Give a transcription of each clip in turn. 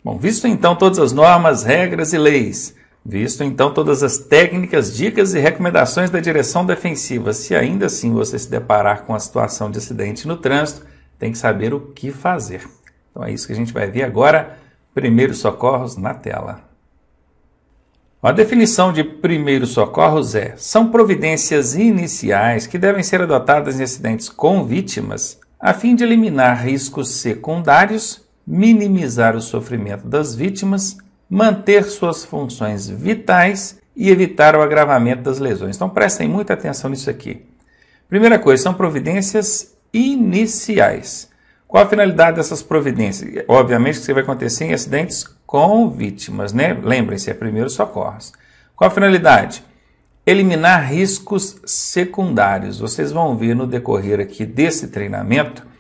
Bom, visto então todas as normas, regras e leis, visto então todas as técnicas, dicas e recomendações da direção defensiva, se ainda assim você se deparar com a situação de acidente no trânsito, tem que saber o que fazer. Então é isso que a gente vai ver agora, primeiros socorros na tela. A definição de primeiros socorros são providências iniciais que devem ser adotadas em acidentes com vítimas a fim de eliminar riscos secundários, minimizar o sofrimento das vítimas, manter suas funções vitais e evitar o agravamento das lesões. Então prestem muita atenção nisso aqui. Primeira coisa, são providências iniciais. Qual a finalidade dessas providências? Obviamente que isso vai acontecer em acidentes com vítimas, né? Lembrem-se, é primeiros socorros. Qual a finalidade? Eliminar riscos secundários. Vocês vão ver no decorrer aqui desse treinamento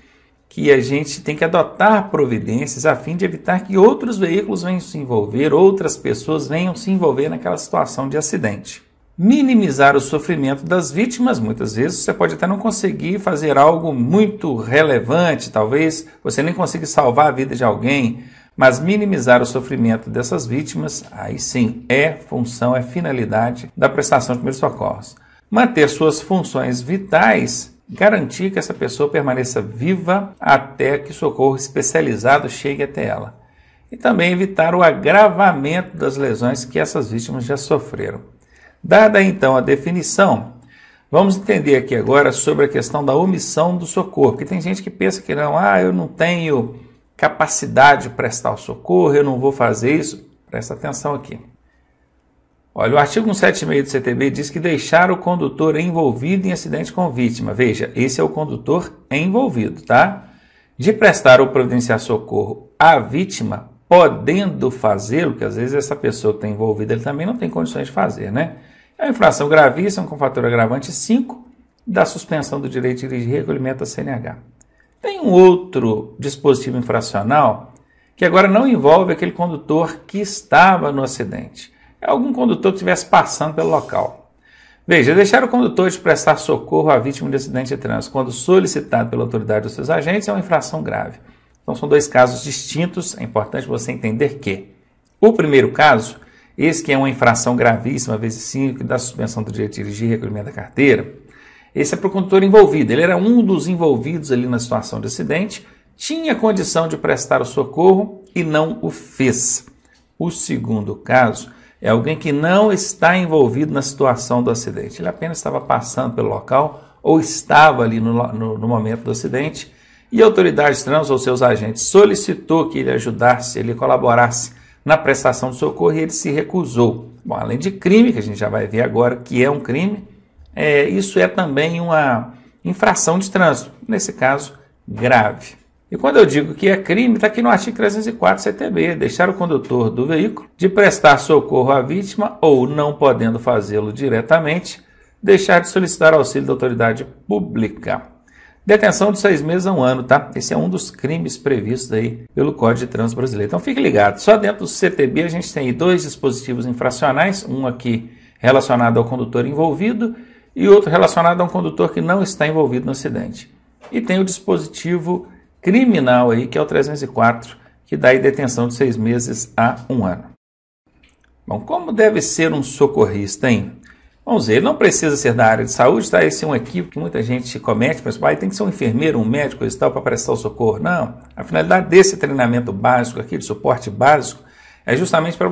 que a gente tem que adotar providências a fim de evitar que outros veículos venham se envolver, outras pessoas venham se envolver naquela situação de acidente. Minimizar o sofrimento das vítimas, muitas vezes você pode até não conseguir fazer algo muito relevante, talvez você nem consiga salvar a vida de alguém, mas minimizar o sofrimento dessas vítimas, aí sim, é função, é finalidade da prestação de primeiros socorros. Manter suas funções vitais, garantir que essa pessoa permaneça viva até que o socorro especializado chegue até ela. E também evitar o agravamento das lesões que essas vítimas já sofreram. Dada então a definição, vamos entender aqui agora sobre a questão da omissão do socorro, porque tem gente que pensa que não, eu não tenho capacidade de prestar o socorro, eu não vou fazer isso. Presta atenção aqui. Olha, o artigo 176 do CTB diz que deixar o condutor envolvido em acidente com vítima. Veja, esse é o condutor envolvido, tá? De prestar ou providenciar socorro à vítima, podendo fazê-lo, porque às vezes essa pessoa que está envolvida ele também não tem condições de fazer, né? É uma infração gravíssima com fator agravante 5 da suspensão do direito de dirigir e recolhimento da CNH. Tem um outro dispositivo infracional que agora não envolve aquele condutor que estava no acidente. É algum condutor que estivesse passando pelo local. Veja, deixar o condutor de prestar socorro à vítima de acidente de trânsito quando solicitado pela autoridade dos seus agentes é uma infração grave. Então são dois casos distintos, é importante você entender que o primeiro caso, esse que é uma infração gravíssima, vezes 5, da suspensão do direito de dirigir e recolhimento da carteira, esse é para o condutor envolvido, ele era um dos envolvidos ali na situação de acidente, tinha condição de prestar o socorro e não o fez. O segundo caso é alguém que não está envolvido na situação do acidente. Ele apenas estava passando pelo local ou estava ali no momento do acidente e a autoridade de trânsito ou seus agentes solicitou que ele ajudasse, ele colaborasse na prestação de socorro e ele se recusou. Bom, além de crime, que a gente já vai ver agora que é um crime, isso é também uma infração de trânsito, nesse caso, grave. E quando eu digo que é crime, está aqui no artigo 304 CTB, deixar o condutor do veículo de prestar socorro à vítima ou, não podendo fazê-lo diretamente, deixar de solicitar auxílio da autoridade pública. Detenção de 6 meses a 1 ano, tá? Esse é um dos crimes previstos aí pelo Código de Trânsito Brasileiro. Então fique ligado, só dentro do CTB a gente tem aí 2 dispositivos infracionais, um aqui relacionado ao condutor envolvido e outro relacionado a um condutor que não está envolvido no acidente. E tem o dispositivo criminal aí, que é o 304, que dá aí detenção de 6 meses a 1 ano. Bom, como deve ser um socorrista, hein? Vamos ver, ele não precisa ser da área de saúde, tá? Esse é um equívoco que muita gente comete, mas tem que ser um enfermeiro, um médico e tal para prestar o socorro. Não, a finalidade desse treinamento básico aqui, de suporte básico, é justamente para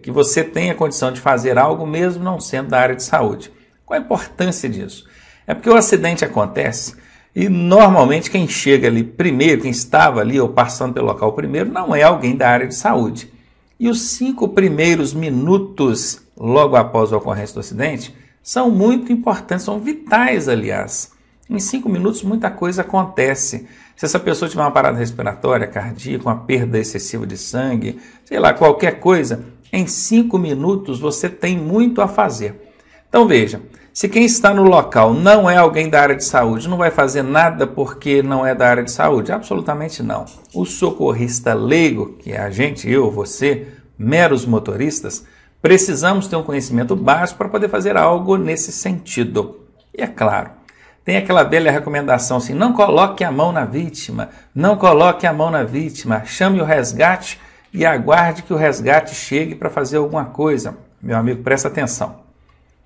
que você tenha condição de fazer algo mesmo não sendo da área de saúde. Qual a importância disso? É porque o acidente acontece e normalmente quem chega ali primeiro, quem estava ali ou passando pelo local primeiro, não é alguém da área de saúde. E os 5 primeiros minutos logo após a ocorrência do acidente são muito importantes, são vitais, aliás. Em 5 minutos muita coisa acontece. Se essa pessoa tiver uma parada respiratória, cardíaca, uma perda excessiva de sangue, sei lá, qualquer coisa, em 5 minutos você tem muito a fazer. Então veja, se quem está no local não é alguém da área de saúde, não vai fazer nada porque não é da área de saúde? Absolutamente não. O socorrista leigo, que é a gente, eu, você, meros motoristas, precisamos ter um conhecimento básico para poder fazer algo nesse sentido. E é claro, tem aquela velha recomendação assim, não coloque a mão na vítima, não coloque a mão na vítima, chame o resgate e aguarde que o resgate chegue para fazer alguma coisa. Meu amigo, presta atenção.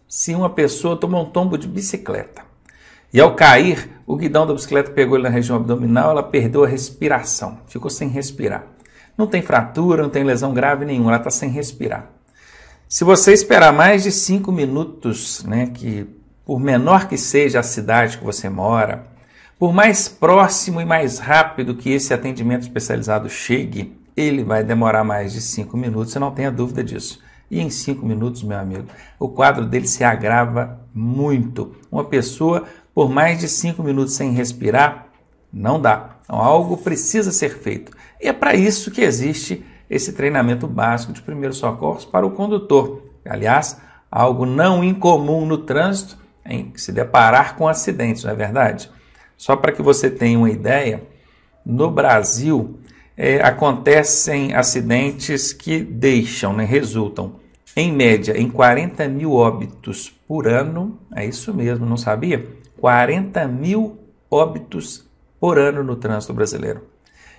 Se uma pessoa tomou um tombo de bicicleta e ao cair, o guidão da bicicleta pegou ele na região abdominal, ela perdeu a respiração, ficou sem respirar. Não tem fratura, não tem lesão grave nenhuma, ela está sem respirar. Se você esperar mais de 5 minutos, né, que por menor que seja a cidade que você mora, por mais próximo e mais rápido que esse atendimento especializado chegue, ele vai demorar mais de 5 minutos, você não tenha dúvida disso. E em 5 minutos, meu amigo, o quadro dele se agrava muito. Uma pessoa, por mais de 5 minutos sem respirar, não dá. Então, algo precisa ser feito. E é para isso que existe esse treinamento básico de primeiros socorros para o condutor. Aliás, algo não incomum no trânsito em se deparar com acidentes, não é verdade? Só para que você tenha uma ideia, no Brasil acontecem acidentes que deixam, né, resultam, em média, em 40 mil óbitos por ano. É isso mesmo, não sabia? 40 mil óbitos por ano no trânsito brasileiro.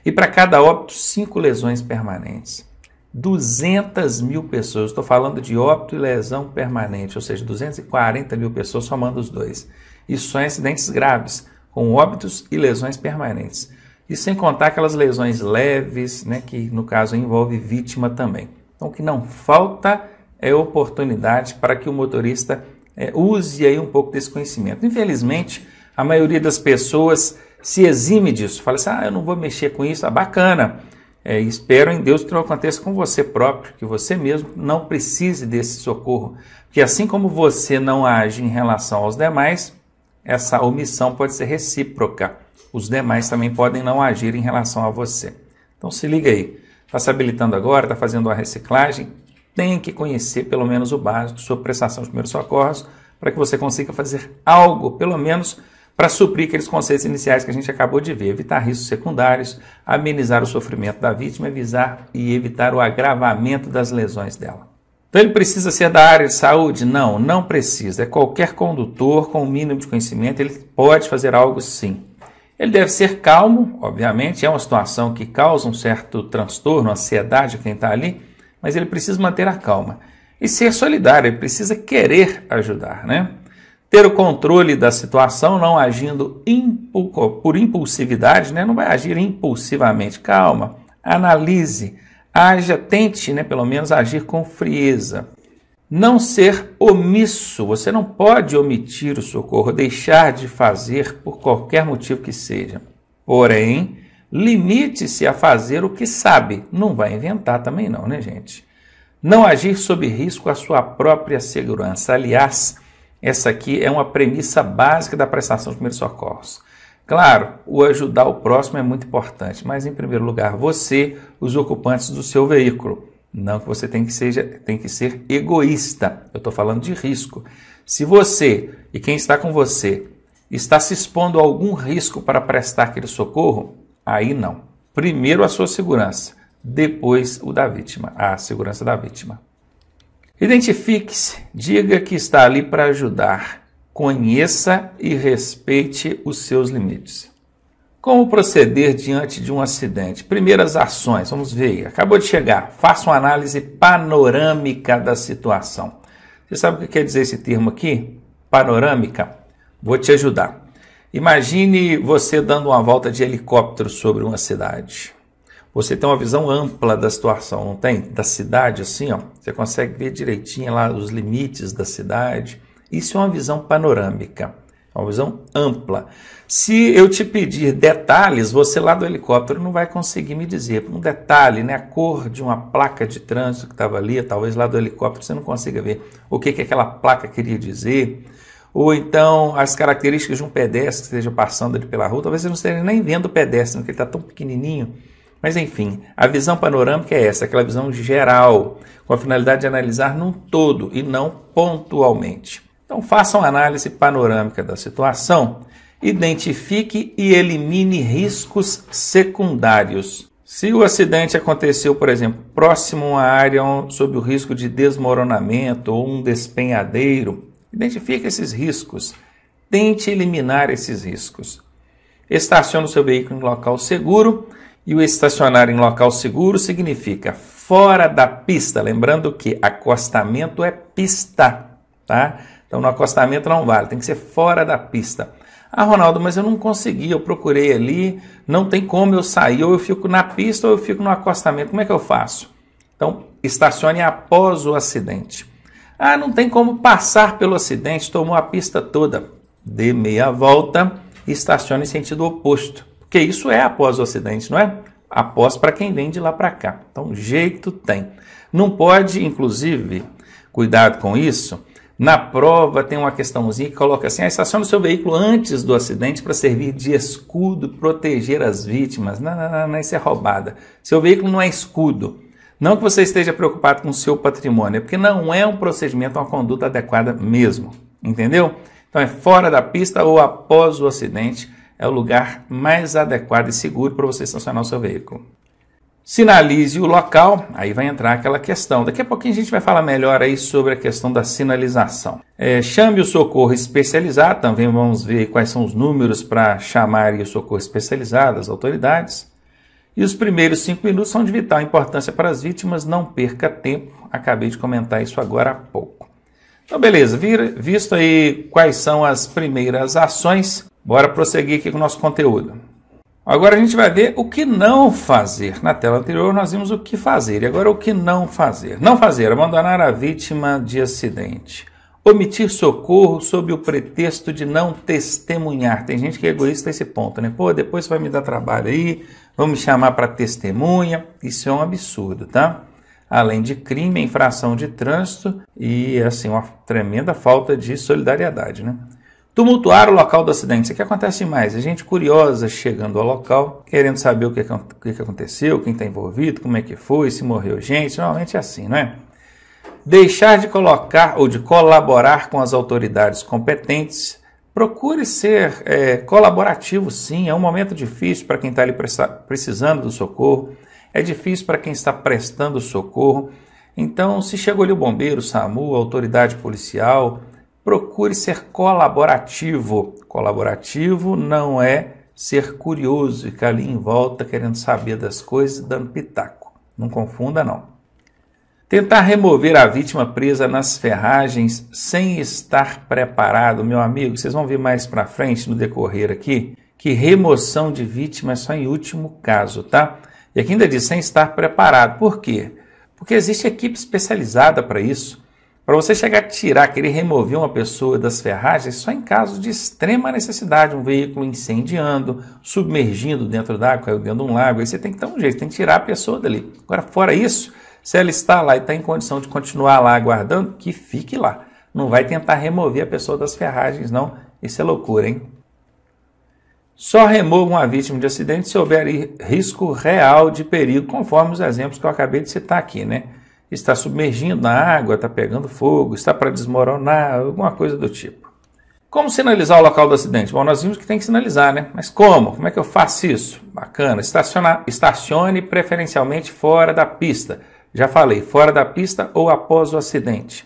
E para cada óbito, 5 lesões permanentes. 200 mil pessoas, estou falando de óbito e lesão permanente, ou seja, 240 mil pessoas somando os dois. Isso são acidentes graves, com óbitos e lesões permanentes. E sem contar aquelas lesões leves, né, que no caso envolve vítima também. Então o que não falta é oportunidade para que o motorista use aí um pouco desse conhecimento. Infelizmente, a maioria das pessoas se exime disso. Fala assim, eu não vou mexer com isso, bacana. Espero em Deus que não aconteça com você próprio, que você mesmo não precise desse socorro. Porque assim como você não age em relação aos demais, essa omissão pode ser recíproca. Os demais também podem não agir em relação a você. Então se liga aí. Está se habilitando agora, está fazendo uma reciclagem, tem que conhecer pelo menos o básico sobre prestação de primeiros socorros para que você consiga fazer algo, pelo menos, para suprir aqueles conceitos iniciais que a gente acabou de ver. Evitar riscos secundários, amenizar o sofrimento da vítima, evitar o agravamento das lesões dela. Então ele precisa ser da área de saúde? Não, não precisa. É qualquer condutor com o mínimo de conhecimento, ele pode fazer algo sim. Ele deve ser calmo, obviamente, é uma situação que causa um certo transtorno, ansiedade a quem está ali, mas ele precisa manter a calma. E ser solidário, ele precisa querer ajudar, né? Ter o controle da situação, não agindo por impulsividade, né? Não vai agir impulsivamente. Calma, analise, haja, tente, né, pelo menos agir com frieza. Não ser omisso, você não pode omitir o socorro, deixar de fazer por qualquer motivo que seja. Porém, limite-se a fazer o que sabe. Não vai inventar também não, né, gente? Não agir sob risco à sua própria segurança. Aliás, essa aqui é uma premissa básica da prestação de primeiros socorros. Claro, o ajudar o próximo é muito importante, mas em primeiro lugar você, os ocupantes do seu veículo. Não que você tem que ser egoísta. Eu estou falando de risco. Se você e quem está com você está se expondo a algum risco para prestar aquele socorro, aí não. Primeiro a sua segurança, depois o da vítima, a segurança da vítima. Identifique-se, diga que está ali para ajudar. Conheça e respeite os seus limites. Como proceder diante de um acidente? Primeiras ações, vamos ver, acabou de chegar. Faça uma análise panorâmica da situação. Você sabe o que quer dizer esse termo aqui? Panorâmica? Vou te ajudar. Imagine você dando uma volta de helicóptero sobre uma cidade. Você tem uma visão ampla da situação, não tem? Da cidade assim, ó. Você consegue ver direitinho lá os limites da cidade. Isso é uma visão panorâmica, uma visão ampla. Se eu te pedir detalhes, você lá do helicóptero não vai conseguir me dizer. Um detalhe, né? A cor de uma placa de trânsito que estava ali, talvez lá do helicóptero você não consiga ver o que aquela placa queria dizer. Ou então as características de um pedestre que esteja passando ali pela rua, talvez você não esteja nem vendo o pedestre, porque ele está tão pequenininho. Mas enfim, a visão panorâmica é essa, aquela visão geral, com a finalidade de analisar num todo e não pontualmente. Então faça uma análise panorâmica da situação, identifique e elimine riscos secundários. Se o acidente aconteceu, por exemplo, próximo a uma área sob o risco de desmoronamento ou um despenhadeiro, identifique esses riscos, tente eliminar esses riscos. Estacione o seu veículo em local seguro E o estacionar em local seguro significa fora da pista. Lembrando que acostamento é pista, tá? Então no acostamento não vale, tem que ser fora da pista. Ah, Ronaldo, mas eu não consegui, eu procurei ali, não tem como eu sair, ou eu fico na pista ou eu fico no acostamento, como é que eu faço? Então, estacione após o acidente. Ah, não tem como passar pelo acidente, tomou a pista toda. Dê meia volta e estacione em sentido oposto. Porque isso é após o acidente, não é? Após para quem vem de lá para cá. Então, jeito tem. Não pode, inclusive, cuidado com isso. Na prova tem uma questãozinha que coloca assim, estacione o seu veículo antes do acidente para servir de escudo, proteger as vítimas. Não, isso é roubada. Seu veículo não é escudo. Não que você esteja preocupado com o seu patrimônio, é porque não é um procedimento, uma conduta adequada mesmo. Entendeu? Então é fora da pista ou após o acidente. É o lugar mais adequado e seguro para você estacionar o seu veículo. Sinalize o local, aí vai entrar aquela questão. Daqui a pouquinho a gente vai falar melhor aí sobre a questão da sinalização. Chame o socorro especializado, também vamos ver quais são os números para chamar o socorro especializado, as autoridades. E os primeiros 5 minutos são de vital importância para as vítimas, não perca tempo. Acabei de comentar isso agora há pouco. Então beleza, visto aí quais são as primeiras ações, bora prosseguir aqui com o nosso conteúdo. Agora a gente vai ver o que não fazer. Na tela anterior nós vimos o que fazer, e agora o que não fazer. Não fazer, abandonar a vítima de acidente. Omitir socorro sob o pretexto de não testemunhar. Tem gente que é egoísta a esse ponto, né? Pô, depois você vai me dar trabalho aí, vão me chamar para testemunha. Isso é um absurdo, tá? Além de crime, infração de trânsito e, assim, uma tremenda falta de solidariedade, né? Tumultuar o local do acidente. Isso aqui acontece mais. A gente curiosa chegando ao local, querendo saber o que aconteceu, quem está envolvido, como é que foi, se morreu gente. Normalmente é assim, não é? Deixar de colocar ou de colaborar com as autoridades competentes. Procure ser colaborativo, sim. É um momento difícil para quem está ali precisando do socorro. É difícil para quem está prestando socorro. Então, se chegou ali o bombeiro, o SAMU, a autoridade policial, procure ser colaborativo. Colaborativo não é ser curioso e ficar ali em volta querendo saber das coisas e dando pitaco. Não confunda, não. Tentar remover a vítima presa nas ferragens sem estar preparado. Meu amigo, vocês vão ver mais para frente no decorrer aqui que remoção de vítima é só em último caso, tá? E aqui ainda diz sem estar preparado. Por quê? Porque existe equipe especializada para isso. Para você chegar a tirar, querer remover uma pessoa das ferragens, só em casos de extrema necessidade, um veículo incendiando, submergindo dentro d'água, caiu dentro de um lago, aí você tem que dar um jeito, tem que tirar a pessoa dali. Agora, fora isso, se ela está lá e está em condição de continuar lá aguardando, que fique lá. Não vai tentar remover a pessoa das ferragens, não. Isso é loucura, hein? Só remova uma vítima de acidente se houver risco real de perigo, conforme os exemplos que eu acabei de citar aqui, né? Está submergindo na água, está pegando fogo, está para desmoronar, alguma coisa do tipo. Como sinalizar o local do acidente? Bom, nós vimos que tem que sinalizar, né? Mas como? Como é que eu faço isso? Bacana. Estacione preferencialmente fora da pista. Já falei, fora da pista ou após o acidente.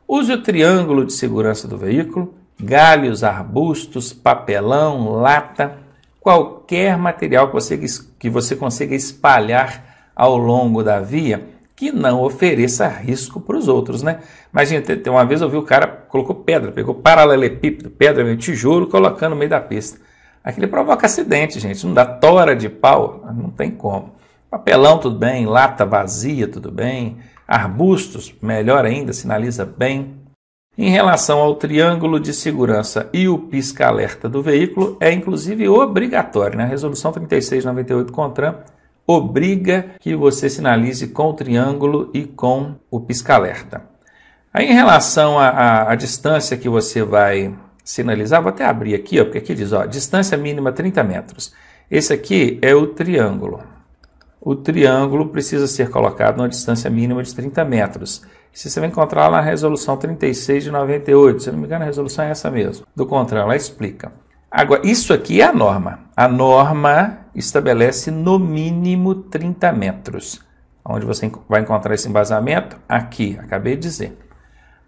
Use o triângulo de segurança do veículo, galhos, arbustos, papelão, lata, qualquer material que você consiga espalhar ao longo da via, que não ofereça risco para os outros, né? Imagina, uma vez eu vi o cara colocou pedra, pegou paralelepípedo, pedra, tijolo, colocando no meio da pista. Aquilo provoca acidente, gente, não dá tora de pau, não tem como. Papelão, tudo bem, lata vazia, tudo bem, arbustos, melhor ainda, sinaliza bem. Em relação ao triângulo de segurança e o pisca-alerta do veículo, é inclusive obrigatório, né? A resolução 3698 CONTRAN obriga que você sinalize com o triângulo e com o pisca-alerta. Aí, em relação à distância que você vai sinalizar, vou até abrir aqui, ó, porque aqui diz, ó, distância mínima 30 metros. Esse aqui é o triângulo. O triângulo precisa ser colocado numa distância mínima de 30 metros. Isso você vai encontrar lá na resolução 36 de 98. Se não me engano, a resolução é essa mesmo. Do contrário, ela explica. Agora, isso aqui é a norma. A norma estabelece no mínimo 30 metros. Onde você vai encontrar esse embasamento? Aqui, acabei de dizer.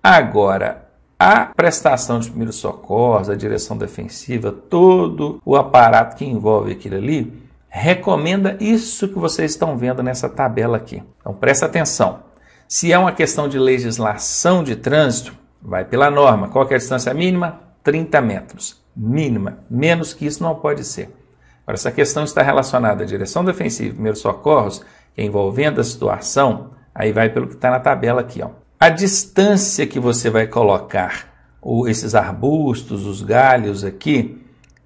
Agora, a prestação de primeiros socorros, a direção defensiva, todo o aparato que envolve aquilo ali, recomenda isso que vocês estão vendo nessa tabela aqui. Então presta atenção. Se é uma questão de legislação de trânsito, vai pela norma. Qual que é a distância mínima? 30 metros. Mínima. Menos que isso não pode ser. Agora, se a questão está relacionada à direção defensiva e primeiros socorros, que é envolvendo a situação, aí vai pelo que está na tabela aqui, ó. A distância que você vai colocar esses arbustos, os galhos aqui,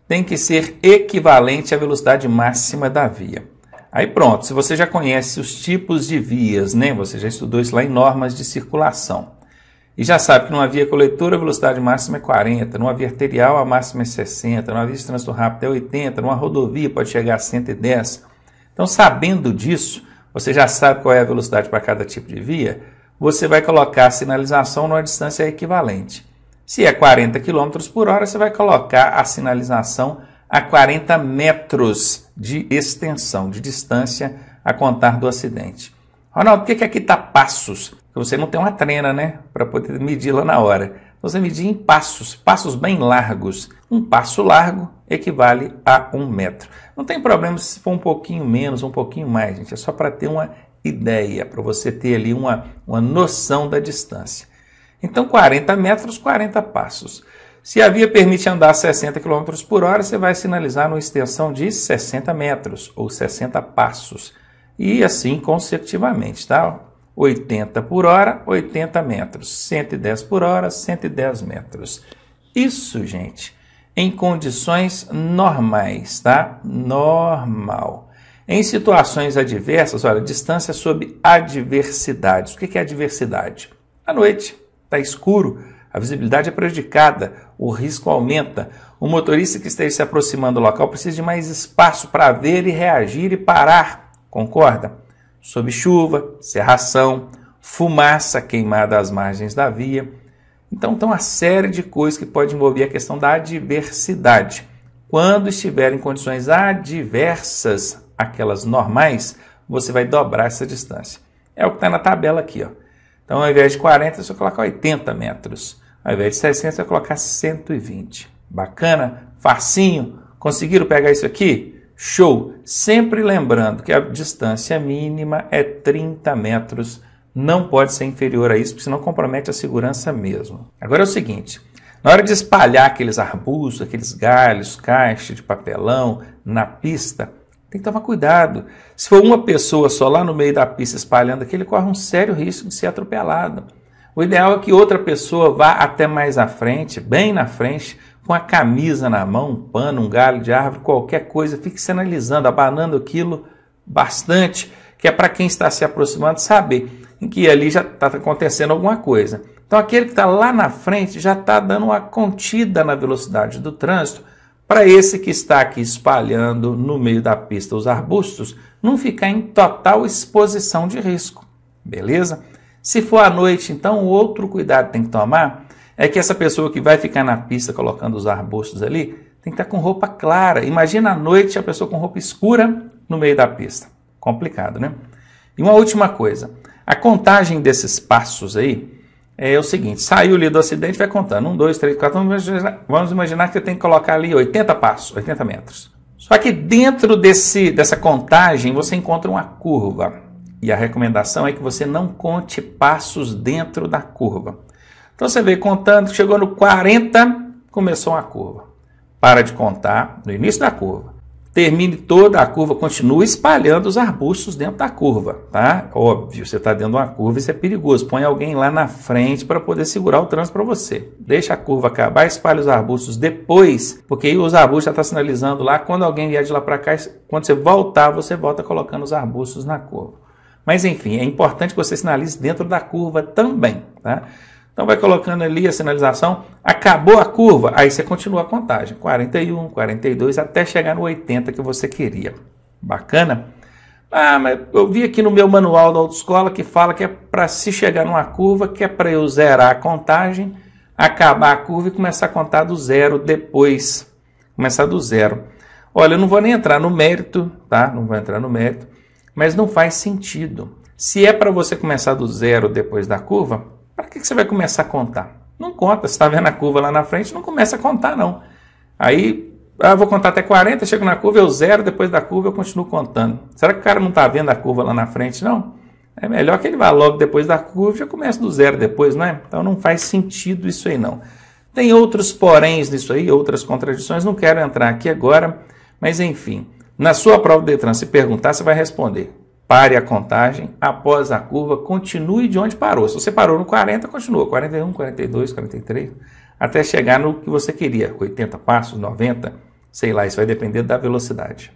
tem que ser equivalente à velocidade máxima da via. Aí pronto, se você já conhece os tipos de vias, né? Você já estudou isso lá em normas de circulação. E já sabe que numa via coletora a velocidade máxima é 40, numa via arterial a máxima é 60, numa via de trânsito rápido é 80, numa rodovia pode chegar a 110. Então, sabendo disso, você já sabe qual é a velocidade para cada tipo de via, você vai colocar a sinalização numa distância equivalente. Se é 40 km por hora, você vai colocar a sinalização a 40 metros de extensão, de distância a contar do acidente. Ronaldo, por que aqui está passos? Porque você não tem uma trena, né? Para poder medir lá na hora. Então, você medir em passos, passos bem largos. Um passo largo equivale a 1 metro. Não tem problema se for um pouquinho menos, um pouquinho mais, gente. É só para ter uma ideia, para você ter ali uma noção da distância. Então, 40 metros, 40 passos. Se a via permite andar 60 km por hora, você vai sinalizar numa extensão de 60 metros ou 60 passos. E assim consecutivamente, tá? 80 por hora, 80 metros. 110 por hora, 110 metros. Isso, gente, em condições normais, tá? Normal. Em situações adversas, olha, distância sob adversidades. O que é adversidade? À noite, está escuro, a visibilidade é prejudicada, o risco aumenta. O motorista que esteja se aproximando do local precisa de mais espaço para ver e reagir e parar. Concorda? Sob chuva, cerração, fumaça queimada às margens da via. Então, tem uma série de coisas que pode envolver a questão da adversidade. Quando estiver em condições adversas, aquelas normais, você vai dobrar essa distância. É o que está na tabela aqui, ó. Então, ao invés de 40, você coloca 80 metros. Ao invés de 60, você vai colocar 120. Bacana? Facinho? Conseguiram pegar isso aqui? Show! Sempre lembrando que a distância mínima é 30 metros. Não pode ser inferior a isso, porque senão compromete a segurança mesmo. Agora é o seguinte, na hora de espalhar aqueles arbustos, aqueles galhos, caixa de papelão na pista, tem que tomar cuidado. Se for uma pessoa só lá no meio da pista espalhando aquilo, ele corre um sério risco de ser atropelado. O ideal é que outra pessoa vá até mais à frente, bem na frente, com a camisa na mão, um pano, um galho de árvore, qualquer coisa, fique sinalizando, abanando aquilo bastante, que é para quem está se aproximando saber em que ali já está acontecendo alguma coisa. Então aquele que está lá na frente já está dando uma contida na velocidade do trânsito, para esse que está aqui espalhando no meio da pista os arbustos, não ficar em total exposição de risco, beleza? Se for à noite, então, o outro cuidado que tem que tomar é que essa pessoa que vai ficar na pista colocando os arbustos ali, tem que estar com roupa clara. Imagina à noite a pessoa com roupa escura no meio da pista. Complicado, né? E uma última coisa, a contagem desses passos aí é o seguinte, saiu ali do acidente, vai contando, 1, 2, 3, 4, vamos imaginar que você tem que colocar ali 80 passos, 80 metros. Só que dentro dessa contagem você encontra uma curva. E a recomendação é que você não conte passos dentro da curva. Então você veio contando, chegou no 40, começou uma curva. Para de contar no início da curva. Termine toda a curva, continue espalhando os arbustos dentro da curva, tá? Óbvio, você está dentro de uma curva, isso é perigoso. Põe alguém lá na frente para poder segurar o trânsito para você. Deixa a curva acabar, espalha os arbustos depois, porque aí os arbustos já estão sinalizando lá. Quando alguém vier de lá para cá, quando você voltar, você volta colocando os arbustos na curva. Mas enfim, é importante que você sinalize dentro da curva também, tá? Então vai colocando ali a sinalização, acabou a curva, aí você continua a contagem, 41, 42, até chegar no 80 que você queria. Bacana? Ah, mas eu vi aqui no meu manual da autoescola que fala que é para se chegar numa curva, que é para eu zerar a contagem, acabar a curva e começar a contar do zero depois. Começar do zero. Olha, eu não vou nem entrar no mérito, tá? Não vou entrar no mérito, mas não faz sentido. Se é para você começar do zero depois da curva, para que você vai começar a contar? Não conta, você está vendo a curva lá na frente, não começa a contar não. Aí Ah, vou contar até 40, chego na curva, eu zero, depois da curva eu continuo contando. Será que o cara não está vendo a curva lá na frente, não? É melhor que ele vá logo depois da curva e já comece do zero depois, não é? Então não faz sentido isso aí, não. Tem outros poréns nisso aí, outras contradições, não quero entrar aqui agora, mas enfim. Na sua prova do Detran, se perguntar, você vai responder. Pare a contagem, após a curva, continue de onde parou. Se você parou no 40, continua. 41, 42, 43, até chegar no que você queria. 80 passos, 90, sei lá, isso vai depender da velocidade.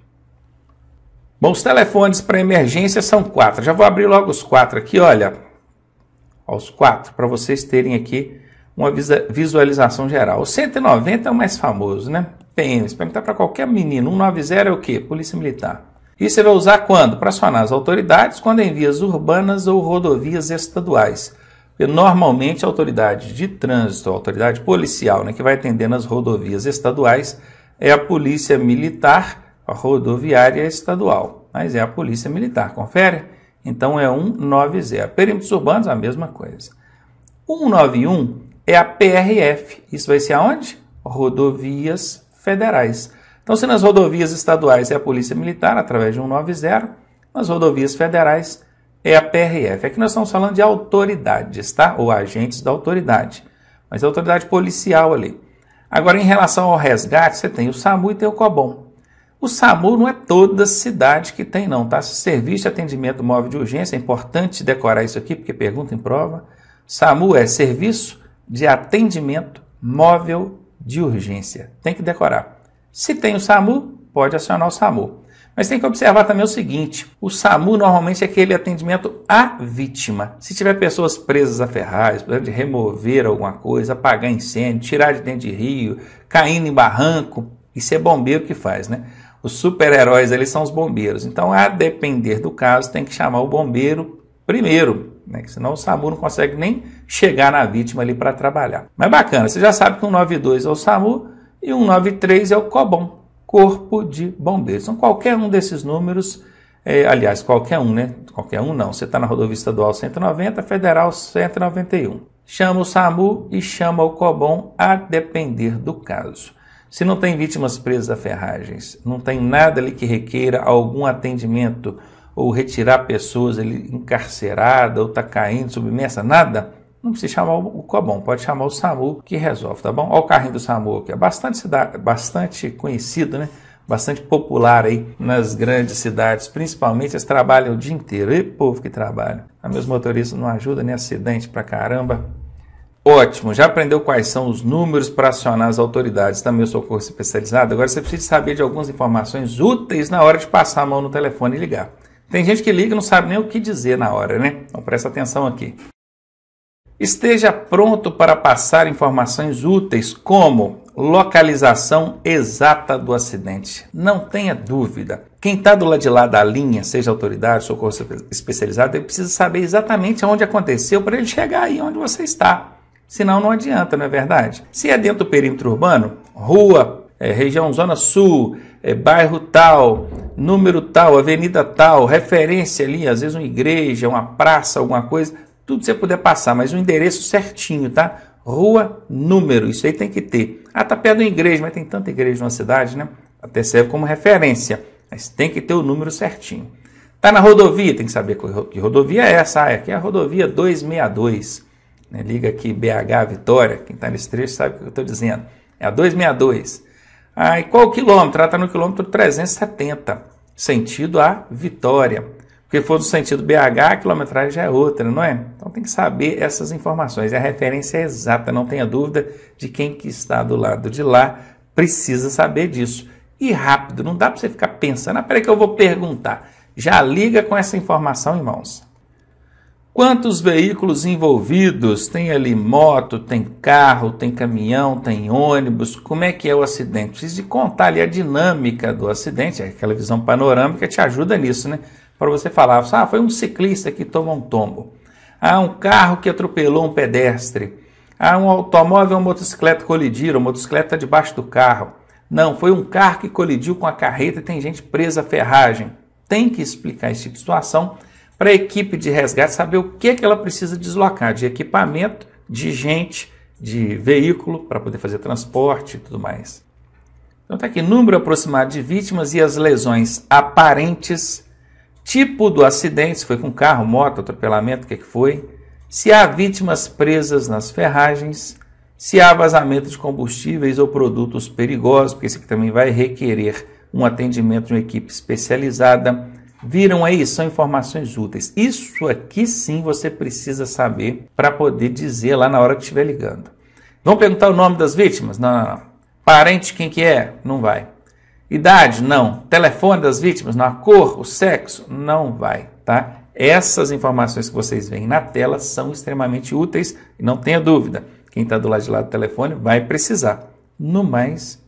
Bom, os telefones para emergência são 4. Já vou abrir logo os 4 aqui, olha. Os 4, para vocês terem aqui uma visualização geral. O 190 é o mais famoso, né? PM, se perguntar para qualquer menino, 190 é o quê? Polícia Militar. E você vai usar quando? Para acionar as autoridades, quando em vias urbanas ou rodovias estaduais. Porque normalmente a autoridade de trânsito, a autoridade policial, né, que vai atender nas rodovias estaduais, é a Polícia Militar, a rodoviária estadual. Mas é a Polícia Militar, confere? Então é 190. Perímetros urbanos, a mesma coisa. 191 é a PRF. Isso vai ser aonde? Rodovias federais. Então, se nas rodovias estaduais é a Polícia Militar, através de 190, nas rodovias federais é a PRF. Aqui nós estamos falando de autoridades, tá? Ou agentes da autoridade. Mas a autoridade policial ali. Agora, em relação ao resgate, você tem o SAMU e tem o COBOM. O SAMU não é toda cidade que tem, não, tá? Serviço de Atendimento Móvel de Urgência, é importante decorar isso aqui, porque pergunta em prova. SAMU é Serviço de Atendimento Móvel de Urgência. Tem que decorar. Se tem o SAMU, pode acionar o SAMU. Mas tem que observar também o seguinte, o SAMU normalmente é aquele atendimento à vítima. Se tiver pessoas presas a ferragens, por exemplo, de remover alguma coisa, apagar incêndio, tirar de dentro de rio, caindo em barranco, isso é bombeiro que faz, né? Os super-heróis ali são os bombeiros. Então, a depender do caso, tem que chamar o bombeiro primeiro, né? Que senão o SAMU não consegue nem chegar na vítima ali para trabalhar. Mas bacana, você já sabe que o 192 é o SAMU, e 193 é o COBOM, Corpo de Bombeiros. Então, qualquer um desses números, aliás, qualquer um, né? Qualquer um não. Você está na rodovia estadual 190, federal 191. Chama o SAMU e chama o COBOM a depender do caso. Se não tem vítimas presas a ferragens, não tem nada ali que requeira algum atendimento ou retirar pessoas ali encarceradas ou está caindo, submersa, nada, não precisa chamar o COBOM, pode chamar o SAMU que resolve, tá bom? Olha o carrinho do SAMU aqui, é bastante conhecido, né? Bastante popular aí nas grandes cidades, principalmente, eles trabalham o dia inteiro, e povo que trabalha. A meus motoristas não ajudam, nem acidente pra caramba. Ótimo, já aprendeu quais são os números para acionar as autoridades, também o socorro especializado? Agora você precisa saber de algumas informações úteis na hora de passar a mão no telefone e ligar. Tem gente que liga e não sabe nem o que dizer na hora, né? Então presta atenção aqui. Esteja pronto para passar informações úteis como localização exata do acidente. Não tenha dúvida. Quem está do lado de lá da linha, seja autoridade, socorro especializado, ele precisa saber exatamente onde aconteceu para ele chegar aí onde você está. Senão não adianta, não é verdade? Se é dentro do perímetro urbano, rua, região Zona Sul, bairro tal, número tal, avenida tal, referência ali, às vezes uma igreja, uma praça, alguma coisa, tudo você puder passar, mas o endereço certinho, tá? Rua, número, isso aí tem que ter. Ah, tá perto da igreja, mas tem tanta igreja na cidade, né? Até serve como referência, mas tem que ter o número certinho. Tá na rodovia, tem que saber que rodovia é essa. Ah, aqui é a rodovia 262. Né? Liga aqui BH Vitória, quem tá nesse trecho sabe o que eu estou dizendo. É a 262. Ah, e qual o quilômetro? Ela está no quilômetro 370, sentido a Vitória. Porque for no sentido BH, a quilometragem já é outra, não é? Então tem que saber essas informações. A referência é exata, não tenha dúvida de quem que está do lado de lá precisa saber disso. E rápido, não dá para você ficar pensando, peraí que eu vou perguntar. Já liga com essa informação em mãos. Quantos veículos envolvidos? Tem ali moto, tem carro, tem caminhão, tem ônibus. Como é que é o acidente? Precisa de contar ali a dinâmica do acidente, aquela visão panorâmica te ajuda nisso, né? Para você falar, foi um ciclista que tomou um tombo. Ah, um carro que atropelou um pedestre. Ah, um automóvel ou uma motocicleta colidiram, a motocicleta está debaixo do carro. Não, foi um carro que colidiu com a carreta e tem gente presa à ferragem. Tem que explicar esse tipo de situação para a equipe de resgate saber o que ela precisa deslocar de equipamento, de gente, de veículo, para poder fazer transporte e tudo mais. Então está aqui, número aproximado de vítimas e as lesões aparentes, tipo do acidente, se foi com carro, moto, atropelamento, o que foi, se há vítimas presas nas ferragens, se há vazamento de combustíveis ou produtos perigosos, porque isso aqui também vai requerer um atendimento de uma equipe especializada. Viram aí? São informações úteis. Isso aqui sim você precisa saber para poder dizer lá na hora que estiver ligando. Vão perguntar o nome das vítimas? Não. Parente, quem que é? Não vai. Idade? Não. Telefone das vítimas? Não. A cor? O sexo? Não vai, tá? Essas informações que vocês veem na tela são extremamente úteis e não tenha dúvida. Quem está do lado de lá do telefone vai precisar. No mais,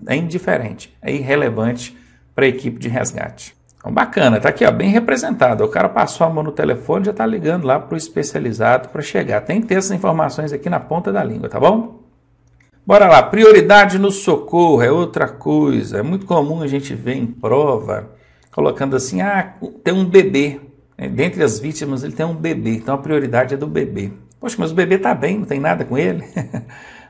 é indiferente, é irrelevante para a equipe de resgate. Então, bacana, tá aqui, ó, bem representado. O cara passou a mão no telefone e já está ligando lá para o especializado para chegar. Tem que ter essas informações aqui na ponta da língua, tá bom? Bora lá, prioridade no socorro é outra coisa. É muito comum a gente ver em prova, colocando assim, tem um bebê. Dentre as vítimas ele tem um bebê, então a prioridade é do bebê. Poxa, mas o bebê está bem, não tem nada com ele.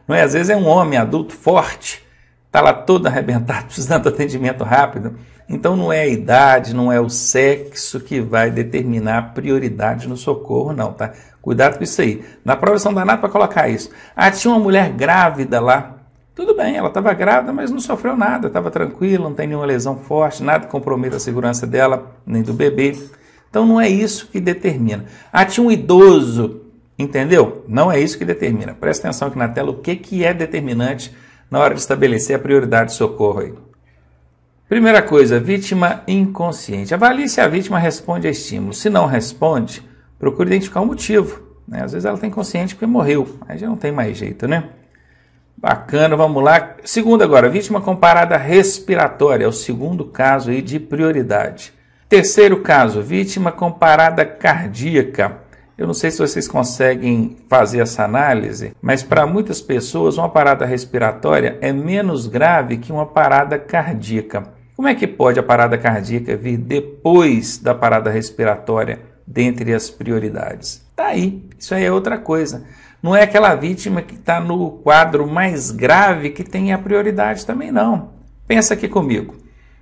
Não é? Às vezes é um homem adulto forte, está lá todo arrebentado, precisando de atendimento rápido. Então não é a idade, não é o sexo que vai determinar a prioridade no socorro, não, tá? Cuidado com isso aí. Na prova são danados para colocar isso. Tinha uma mulher grávida lá. Tudo bem, ela estava grávida, mas não sofreu nada, estava tranquila, não tem nenhuma lesão forte, nada que comprometa a segurança dela, nem do bebê. Então não é isso que determina. Tinha um idoso, entendeu? Não é isso que determina. Presta atenção aqui na tela o que é determinante na hora de estabelecer a prioridade de socorro aí. Primeira coisa, vítima inconsciente. Avalie se a vítima responde a estímulo. Se não responde, procure identificar o motivo. Né? Às vezes ela está inconsciente porque morreu. Aí já não tem mais jeito, né? Bacana, vamos lá. Segundo agora, vítima com parada respiratória. É o segundo caso aí de prioridade. Terceiro caso, vítima com parada cardíaca. Eu não sei se vocês conseguem fazer essa análise, mas para muitas pessoas uma parada respiratória é menos grave que uma parada cardíaca. Como é que pode a parada cardíaca vir depois da parada respiratória dentre as prioridades? Tá aí, isso aí é outra coisa. Não é aquela vítima que está no quadro mais grave que tem a prioridade também não. Pensa aqui comigo.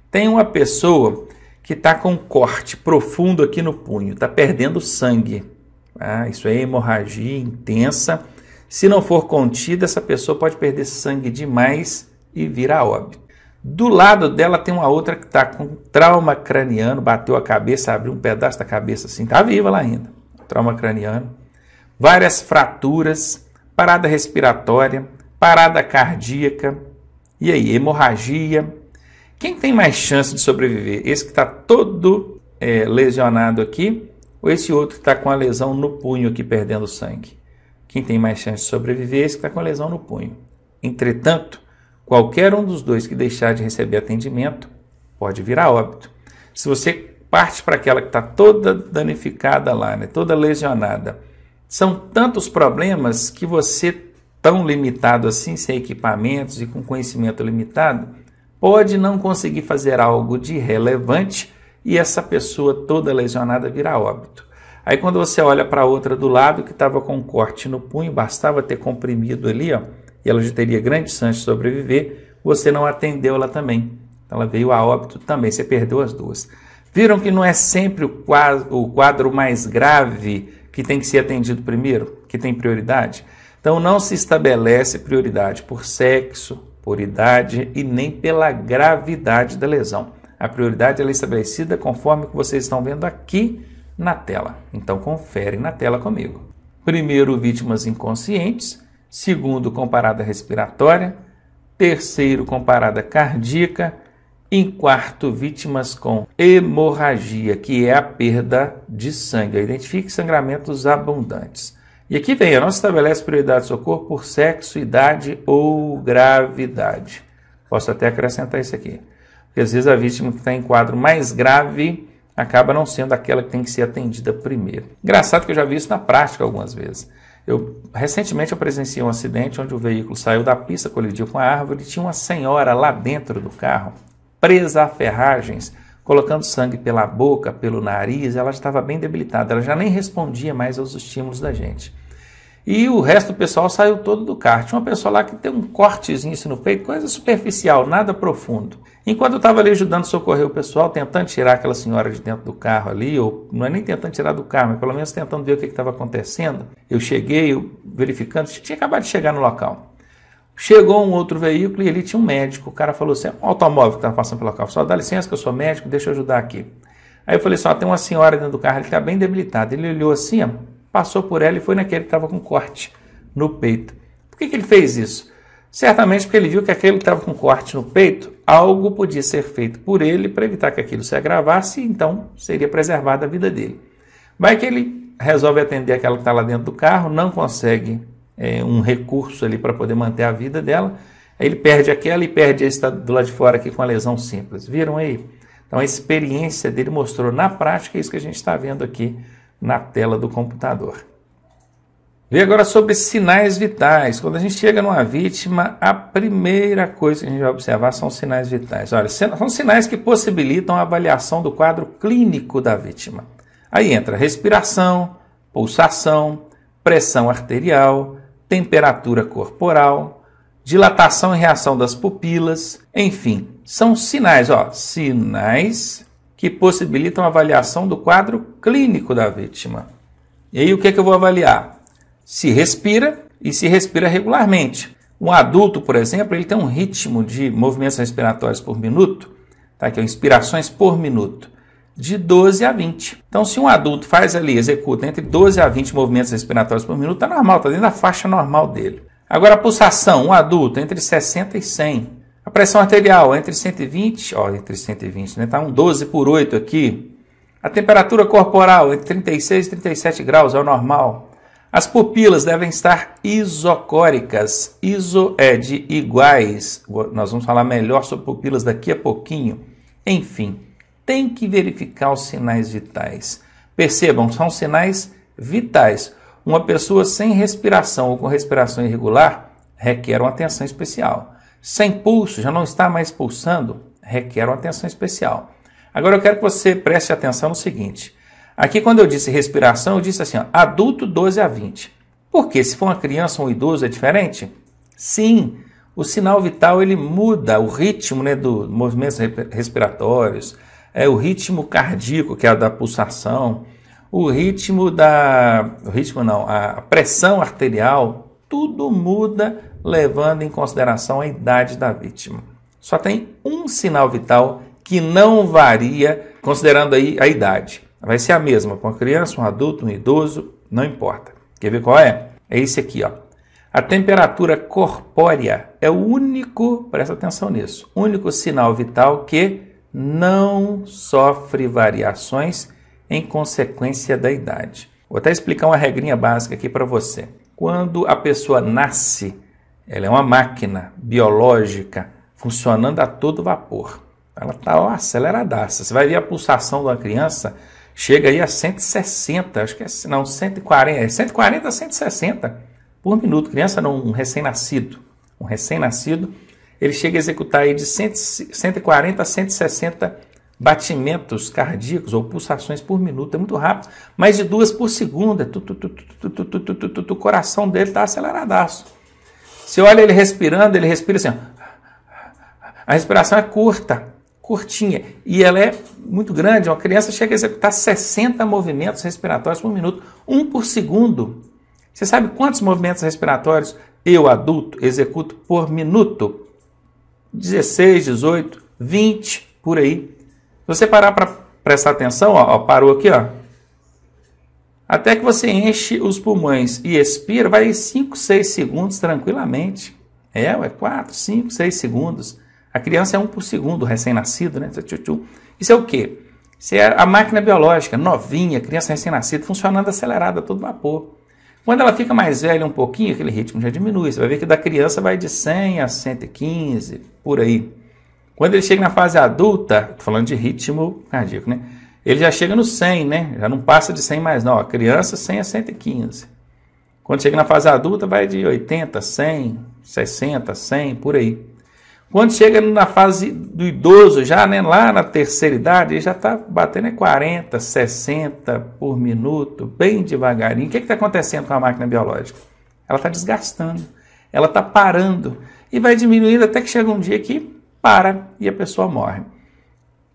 Tem uma pessoa que está com um corte profundo aqui no punho, está perdendo sangue. Isso é hemorragia intensa. Se não for contida, essa pessoa pode perder sangue demais e vir a óbito. Do lado dela tem uma outra que está com trauma craniano, bateu a cabeça, abriu um pedaço da cabeça assim, está viva lá ainda. Trauma craniano. Várias fraturas, parada respiratória, parada cardíaca. E aí, hemorragia. Quem tem mais chance de sobreviver? Esse que está todo lesionado aqui ou esse outro que está com a lesão no punho aqui perdendo sangue? Quem tem mais chance de sobreviver é esse que está com a lesão no punho. Entretanto, qualquer um dos dois que deixar de receber atendimento pode vir a óbito. Se você parte para aquela que está toda danificada lá, né, toda lesionada, são tantos problemas que você, tão limitado assim, sem equipamentos e com conhecimento limitado, pode não conseguir fazer algo de relevante e essa pessoa toda lesionada virar óbito. Aí quando você olha para a outra do lado que estava com um corte no punho, bastava ter comprimido ali, ó, e ela já teria grande chance de sobreviver, você não atendeu ela também. Ela veio a óbito também, você perdeu as duas. Viram que não é sempre o quadro mais grave que tem que ser atendido primeiro, que tem prioridade? Então não se estabelece prioridade por sexo, por idade e nem pela gravidade da lesão. A prioridade é estabelecida conforme que vocês estão vendo aqui na tela. Então confere na tela comigo. Primeiro, vítimas inconscientes. Segundo, com parada respiratória. Terceiro, com parada cardíaca. Em quarto, vítimas com hemorragia, que é a perda de sangue. Identifique sangramentos abundantes. E aqui vem, não se estabelece prioridade de socorro por sexo, idade ou gravidade. Posso até acrescentar isso aqui. Porque às vezes a vítima que está em quadro mais grave acaba não sendo aquela que tem que ser atendida primeiro. Engraçado que eu já vi isso na prática algumas vezes. Recentemente eu presenciei um acidente onde o veículo saiu da pista, colidiu com a árvore e tinha uma senhora lá dentro do carro, presa a ferragens, colocando sangue pela boca, pelo nariz. Ela estava bem debilitada, ela já nem respondia mais aos estímulos da gente. E o resto do pessoal saiu todo do carro. Tinha uma pessoa lá que tem um cortezinho assim no peito, coisa superficial, nada profundo. Enquanto eu estava ali ajudando a socorrer o pessoal, tentando tirar aquela senhora de dentro do carro ali, ou não é nem tentando tirar do carro, mas pelo menos tentando ver o que estava acontecendo, eu cheguei, verificando, tinha acabado de chegar no local. Chegou um outro veículo e ali tinha um médico. O cara falou assim, um automóvel que estava passando pelo local. Só dá licença que eu sou médico, deixa eu ajudar aqui. Aí eu falei assim, tem uma senhora dentro do carro, ele está bem debilitada. Ele olhou assim, passou por ela e foi naquele que estava com corte no peito. Por que ele fez isso? Certamente porque ele viu que aquele que estava com corte no peito, algo podia ser feito por ele para evitar que aquilo se agravasse e então seria preservada a vida dele. Vai que ele resolve atender aquela que está lá dentro do carro, não consegue um recurso ali para poder manter a vida dela, aí ele perde aquela e perde esse do lado de fora aqui com a lesão simples. Viram aí? Então a experiência dele mostrou na prática isso que a gente está vendo aqui na tela do computador. Vê agora sobre sinais vitais. Quando a gente chega numa vítima, a primeira coisa que a gente vai observar são os sinais vitais. Olha, são sinais que possibilitam a avaliação do quadro clínico da vítima. Aí entra respiração, pulsação, pressão arterial, temperatura corporal, dilatação e reação das pupilas, enfim, são sinais, sinais que possibilitam a avaliação do quadro clínico da vítima. E aí o que eu vou avaliar? Se respira e se respira regularmente. Um adulto, por exemplo, ele tem um ritmo de movimentos respiratórios por minuto, tá? Que é inspirações por minuto, de 12 a 20. Então, se um adulto faz ali, executa entre 12 a 20 movimentos respiratórios por minuto, está normal, está dentro da faixa normal dele. Agora, a pulsação, um adulto, entre 60 e 100. A pressão arterial, entre 120, entre 120, né? Está um 12 por 8 aqui. A temperatura corporal, entre 36 e 37 graus, é o normal. As pupilas devem estar isocóricas. Iso é de iguais. Nós vamos falar melhor sobre pupilas daqui a pouquinho. Enfim, tem que verificar os sinais vitais. Percebam, são sinais vitais. Uma pessoa sem respiração ou com respiração irregular requer uma atenção especial. Sem pulso, já não está mais pulsando, requer uma atenção especial. Agora eu quero que você preste atenção no seguinte. Aqui quando eu disse respiração, eu disse assim, adulto 12 a 20. Por quê? Se for uma criança ou um idoso é diferente? Sim, o sinal vital ele muda o ritmo, né, dos movimentos respiratórios, o ritmo cardíaco, que é a da pulsação, a pressão arterial, tudo muda levando em consideração a idade da vítima. Só tem um sinal vital que não varia considerando aí a idade. Vai ser a mesma para uma criança, um adulto, um idoso, não importa. Quer ver qual é? É esse aqui, A temperatura corpórea é o único, presta atenção nisso, único sinal vital que não sofre variações em consequência da idade. Vou até explicar uma regrinha básica aqui para você. Quando a pessoa nasce, ela é uma máquina biológica funcionando a todo vapor. Ela está aceleradaça. Você vai ver a pulsação de uma criança, chega aí a 160, acho que não, 140, 140 a 160 por minuto. Criança não, um recém-nascido. Um recém-nascido, ele chega a executar aí de 140 a 160 batimentos cardíacos ou pulsações por minuto. É muito rápido, mais de 2 por segundo. O coração dele está aceleradaço. Você olha ele respirando, ele respira assim. A respiração é curtinha, e ela é muito grande. Uma criança chega a executar 60 movimentos respiratórios por minuto, 1 por segundo. Você sabe quantos movimentos respiratórios eu, adulto, executo por minuto? 16, 18, 20, por aí. Se você parar para prestar atenção, parou aqui, até que você enche os pulmões e expira, vai 5, 6 segundos tranquilamente. 4, 5, 6 segundos. A criança é 1 por segundo, recém-nascido, né? Isso é o quê? Isso é a máquina biológica, novinha, criança recém-nascida, funcionando acelerada a todo vapor. Quando ela fica mais velha um pouquinho, aquele ritmo já diminui. Você vai ver que da criança vai de 100 a 115, por aí. Quando ele chega na fase adulta, estou falando de ritmo cardíaco, né? Ele já chega no 100, né? Já não passa de 100 mais não. A criança 100 a 115. Quando chega na fase adulta, vai de 80, 100, 60, 100, por aí. Quando chega na fase do idoso, já, né, lá na terceira idade, ele já está batendo 40, 60 por minuto, bem devagarinho. O que está acontecendo com a máquina biológica? ela está desgastando, ela está parando e vai diminuindo até que chega um dia que para e a pessoa morre.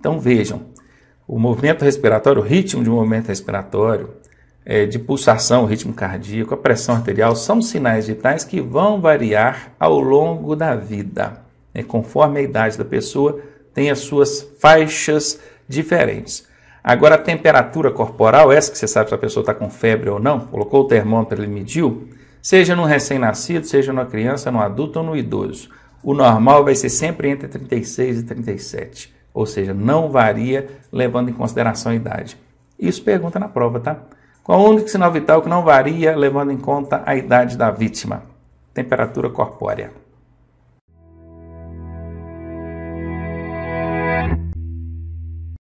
Então vejam, o movimento respiratório, o ritmo de movimento respiratório, de pulsação, o ritmo cardíaco, a pressão arterial, são sinais vitais que vão variar ao longo da vida. Conforme a idade da pessoa, tem as suas faixas diferentes. Agora, a temperatura corporal, essa que você sabe se a pessoa está com febre ou não, colocou o termômetro, ele mediu, seja no recém-nascido, seja numa criança, no adulto ou no idoso. O normal vai ser sempre entre 36 e 37, ou seja, não varia levando em consideração a idade. Isso pergunta na prova, tá? Qual o único sinal vital que não varia levando em conta a idade da vítima? Temperatura corpórea.